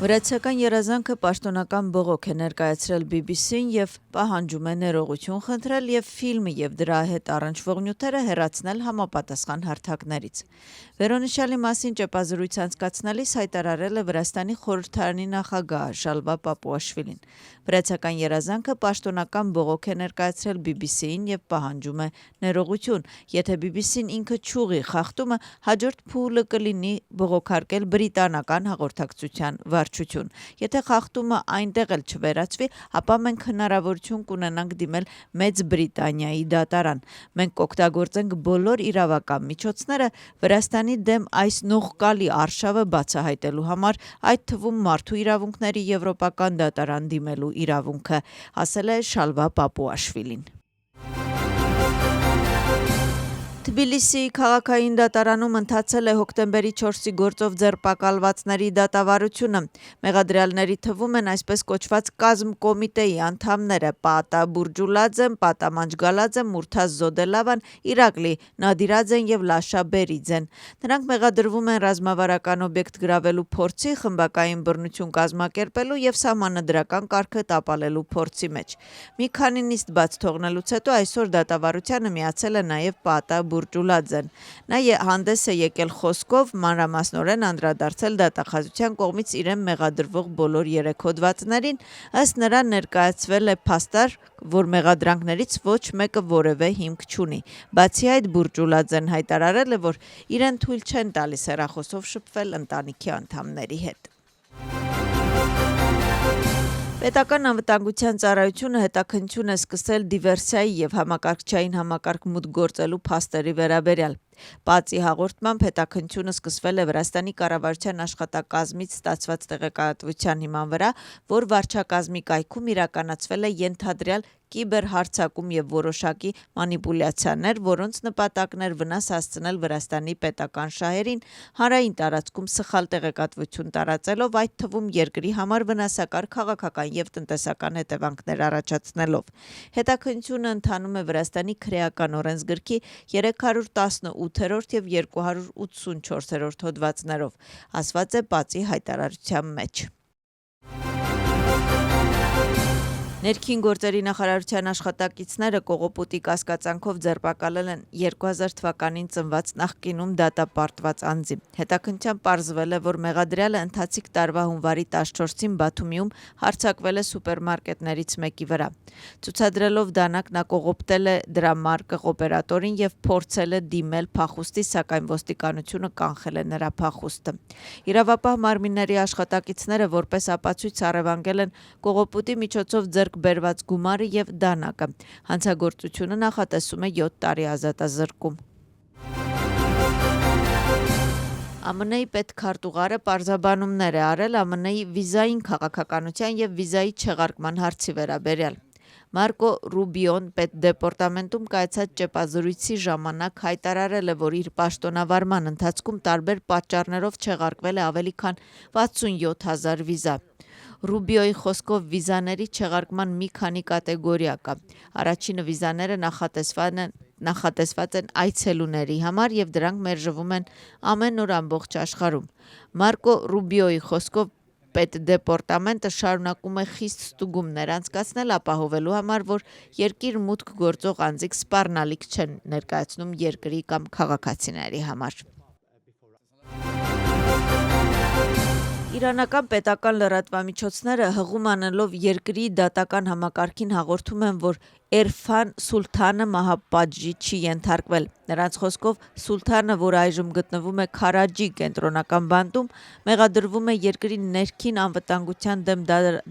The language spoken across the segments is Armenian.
Վրացական երազանքը պաշտոնական բողոք է ներկայացրել BBC-ն եւ պահանջում է ներողություն խնդրել եւ ֆիլմը եւ դրա հետ առնչվող նյութերը հեռացնել համապատասխան հարթակներից։ Վերոնշյալի մասին ճեպազրույց անցկացնելիս հայտարարել է Վրաստանի խորհրդարանի նախագահ Շալվա Պապուաշվիլին։ Վրացական երազանքը պաշտոնական բողոք է ներկայացրել BBC-ին եւ պահանջում է ներողություն։ Եթե BBC-ն ինքը չուղի խախտումը, հաջորդ փուլը կլինի բողոքարկել բրիտանական հաղորդակցության վարչություն։ Եթե խախտումը այնտեղ էլ չվերացվի, ապա մենք հնարավորություն կունենանք դիմել Մեծ Բրիտանիայի դատարան։ Մենք կօգտագործենք բոլոր իրավական միջոցները Վրաստանի դեմ այս նողկալի արշավը բացահայտելու համար, այդ թվում մարդու իրավունքների եվրոպական դատարան դիմելու իրավունքը, ասել է Շալվա Պապուաշվիլին։ Թբիլիսիի քաղաքային դատարանում ընթացել է հոկտեմբերի 4-ի գործով ձերբակալվածների դատավարությունը։ Մեղադրյալների թվում են այսպես կոչված կազմկոմիտեի անդամները Պատա Բուրջուլաձեն, Պատա Մանջգալաձեն, Մուրթազ Զոդելավան, Իրակլի Նադիրաձեն եւ Լաշա Բերիձեն։ Նրանք մեղադրվում են ռազմավարական օբյեկտ գրավելու փորձի, խմբակային բռնություն կազմակերպելու եւ սահմանադրական կարգը տապալելու փորձի մեջ։ Մի քանի նիստ բաց թողնելուց հետո այսօր դատավարությանը միացել է նաեւ Պատա Բուրջուլաձեն։ Նա հանդես է եկել խոսքով, մանրամասնորեն անդրադարձել դատախազության կողմից իրեն մեղադրվող բոլոր 3 հոդվածներին, ըստ նրա ներկայացվել է փաստար, որ մեղադրանքներից ոչ մեկը որևէ հիմք չունի։ Բացի այդ, Բուրջուլաձեն հայտարարել է, որ իրեն թույլ չեն տալիս հեռախոսով շփվել ընտանիքի անդամների հետ։ Պետական անվտանգության ծառայությունը հետաքննություն է սկսել դիվերսիայի եւ համակարգչային համակարգ մուտք գործելու փաստերի վերաբերյալ։ Բացի հաղորդմամբ հետաքննությունը սկսվել է Վրաստանի կառավարության աշխատակազմից ստացված տեղեկատվության հիման վրա, որ վարչակազմի կայքում իրականացվել է ենթադրյալ կիբերհարձակում եւ որոշակի մանիպուլյացիաներ, որոնց նպատակն էր վնաս հասցնել Վրաստանի պետական շահերին, հանրային տարածքում սխալ տեղեկատվություն տարածելով, այդ թվում երկրի համար վնասակար քաղաքական եւ տնտեսական հետևանքներ առաջացնելով։ Հետաքննությունը ընթանում է Վրաստանի քրեական օրենսգրքի 318-րդ եւ 284-րդ հոդվածներով, ասված է բացի հայտարարության մեջ։ Ներքին գործերի նախարարության աշխատակիցները կողոպուտի կասկածանքով ձերբակալել են 2000 թվականին ծնված նախկինում դատապարտված անձի։ Հետաքննության պարզվել է, որ մեղադրյալը ընթացիկ տարվա հունվարի 14-ին Բաթումիում հարձակվել է սուպերմարկետներից մեկի վրա։ Ցուցադրելով դանակ, նա կողոպտել է դրա մարկղ օպերատորին եւ փորձել է դիմել փախուստի, սակայն ոստիկանությունը կանխել է նրա փախուստը։ Իրավապահ մարմինների աշխատակիցները որպես ապացույց առևանգել են կողոպուտի միջոցով բերված գումարը եւ դանակը։ Հանցագործությունը նախատեսում է 7 տարի ազատազրկում։ ԱՄՆ-ի պետքարտուղարը պարզաբանումներ է արել ԱՄՆ-ի վիզային քաղաքականության եւ վիզայի չեղարկման հարցի վերաբերյալ։ Մարկո Ռուբիոն պետդեպարտամենտում կայացած ճեպազրույցի ժամանակ հայտարարել է, որ իր պաշտոնավարման ընթացքում տարբեր պատճառներով չեղարկվել է ավելի քան 67,000 վիզա։ Ռուբիոյի խոսքով վիզաների չեղարկման մի քանի կատեգորիա կա։ Առաջինը վիզաները նախատեսված են այցելուների համար եւ դրանք մերժվում են ամեն օր ամբողջ աշխարհում։ Մարկո Ռուբիոյի խոսքով պետդեպարտամենտը շարունակում է խիստ ստուգումներ անցկացնել ապահովելու համար, որ երկիր մուտք գործող անձիկ սպառնալիք չեն ներկայացնում երկրի կամ քաղաքացիների համար։ Իրանական պետական լրատվամիջոցները հղում անելով երկրի դատական համակարգին հաղորդում են, որ Էրֆան Սուլթանը մահապատժի չի ենթարկվել։ Նրանց խոսքով Սուլթանը, որ այժմ գտնվում է Քարաջի կենտրոնական բանտում, մեղադրվում է երկրի ներքին անվտանգության դեմ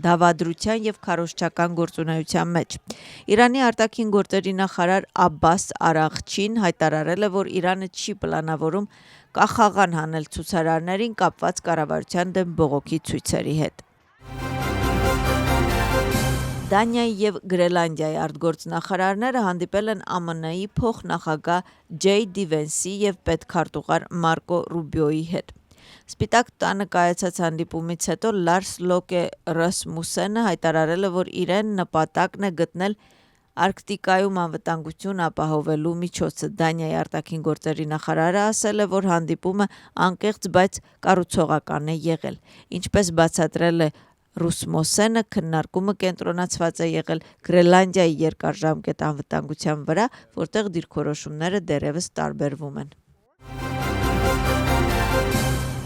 դավադրության եւ քարոզչական գործունեության մեջ։ Իրանի արտաքին գործերի նախարար Աբբաս Արաղչին հայտարարել է, որ Իրանը չի պլանավորում կախաղան հանել ցուցարարներին կապված կառավարության դեմ բողոքի ցույցերի հետ։ Դանիայի եւ Գրենլանդիայի արտգործնախարարները հանդիպել են ԱՄՆ-ի փոխնախագահ Ջեյ Դի Վենսի եւ պետքարտուղար Մարկո Ռուբիոյի հետ։ Սպիտակ տանը կայացած հանդիպումից հետո Լարս Լոկե Ռասմուսենը հայտարարել է, որ իրեն նպատակն է գտնել Արկտիկայում անվտանգություն ապահովելու միջոցը Դանիայի արտաքին գործերի նախարարը ասել է, որ հանդիպումը անկեղծ, բայց կառուցողական է եղել, ինչպես բացատրել է Ռուսմոսենը, քննարկումը կենտրոնացված է եղել Գրենլանդիայի երկարաժամկետ անվտանգության վրա, որտեղ դիրքորոշումները դեռևս տարբերվում են։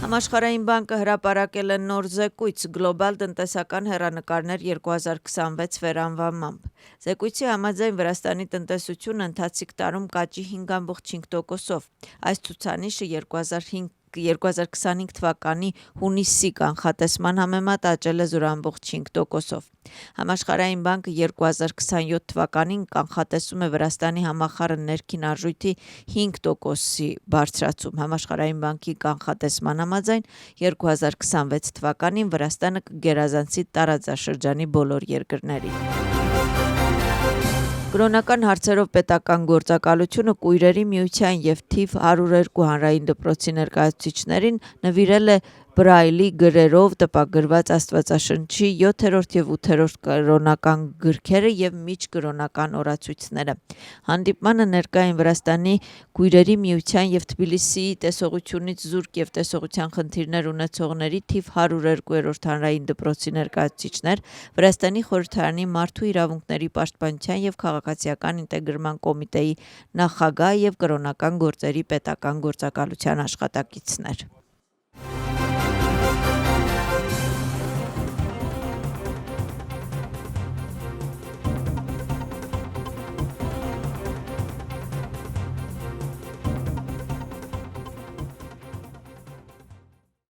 Համաշխարհային բանկը հրապարակել է նոր զեկույց «Գլոբալ տնտեսական հեռանկարներ 2026» վերանվանմամբ։ Զեկույցի համաձայն Վրաստանի տնտեսությունը ընթացիկ տարում կաճի 5,5%-ով։ Այս ցուցանիշը 2025 թվականի հունիսի կանխատեսման համեմատ աճել է 0,5%-ով։ Համաշխարհային բանկը 2027 թվականին կանխատեսում է Վրաստանի համախառն ներքին արժույթի 5%-ի բարձրացում։ Համաշխարհային բանկի կանխատեսման համաձայն 2026 թվականին Վրաստանը կգերազանցի տարածաշրջանի բոլոր երկրներին։ Կրոնական հարցերով պետական գործակալությունը Կույրերի միության և թիվ 102 հանրային դպրոցի ներկայացուցիչներին նվիրել է Բրայլի գրերով տպագրված Աստվածաշնչի 7-րդ և 8-րդ կրոնական գրքերը և միջկրոնական օրացույցները։ Հանդիպմանը ներկա էին Վրաստանի Կույրերի միության և Թբիլիսիի տեսողությունից զուրկ և տեսողության խնդիրներ ունեցողների թիվ 102-րդ հանրային դպրոցի ներկայացուցիչներ, Վրաստանի խորհրդարանի մարդու իրավունքների պաշտպանության և քաղաքացիական ինտեգրման կոմիտեի նախագահ և կրոնական գործերի պետական գործակալության աշխատակիցներ։